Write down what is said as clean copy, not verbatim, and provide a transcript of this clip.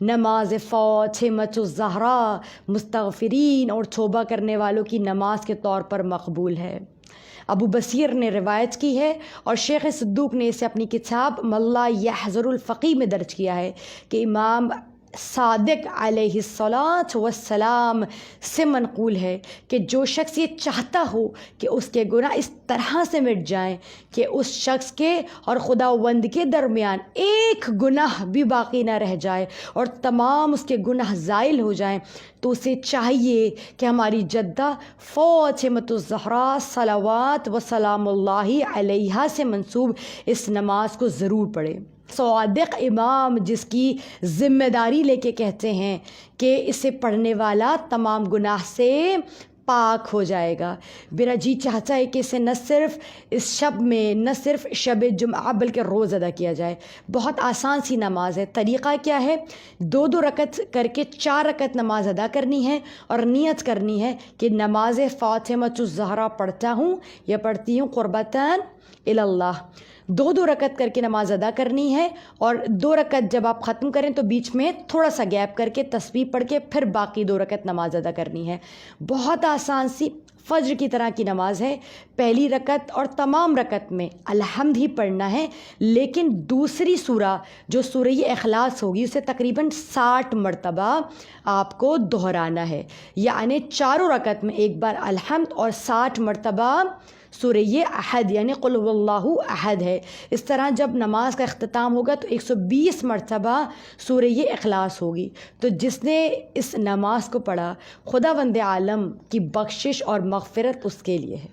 نماز فاطمۃ الزہرا مستغفرین اور توبہ کرنے والوں کی نماز کے طور پر مقبول ہے۔ ابو بصیر نے روایت کی ہے اور شیخ صدوق نے اسے اپنی کتاب ملا یحضر الفقیہ میں درج کیا ہے کہ امام صادق علیہ الصلاۃ والسلام سے منقول ہے کہ جو شخص یہ چاہتا ہو کہ اس کے گناہ اس طرح سے مٹ جائیں کہ اس شخص کے اور خداوند کے درمیان ایک گناہ بھی باقی نہ رہ جائے اور تمام اس کے گناہ زائل ہو جائیں، تو اسے چاہیے کہ ہماری جدہ فاطمۃ الزہرا صلوات و سلام اللہ علیہا سے منسوب اس نماز کو ضرور پڑھے۔ صادق امام جس کی ذمہ داری لے کے کہتے ہیں کہ اسے پڑھنے والا تمام گناہ سے پاک ہو جائے گا۔ میرا جی چاہتا ہے کہ اسے نہ صرف اس شب میں، نہ صرف شب جمعہ بلکہ روز ادا کیا جائے۔ بہت آسان سی نماز ہے۔ طریقہ کیا ہے؟ 2 رکعت کر کے 4 رکعت نماز ادا کرنی ہے اور نیت کرنی ہے کہ نماز فاطمۃ الزہرا پڑھتا ہوں یا پڑھتی ہوں قربتاً اللہ۔ 2 رکعت کر کے نماز ادا کرنی ہے اور 2 رکعت جب آپ ختم کریں تو بیچ میں تھوڑا سا گیپ کر کے تسبیح پڑھ کے پھر باقی 2 رکعت نماز ادا کرنی ہے۔ بہت آسان سی فجر کی طرح کی نماز ہے۔ پہلی رکعت اور تمام رکعت میں الحمد ہی پڑھنا ہے، لیکن دوسری سورہ جو سورہ اخلاص ہوگی اسے تقریباً 60 مرتبہ آپ کو دہرانا ہے، یعنی 4 رکعت میں ایک بار الحمد اور 60 مرتبہ سورہ احد یعنی قل هو اللہ احد ہے۔ اس طرح جب نماز کا اختتام ہوگا تو 120 مرتبہ سورہ اخلاص ہوگی۔ تو جس نے اس نماز کو پڑھا خداوند عالم کی بخشش اور مغفرت اس کے لیے ہے۔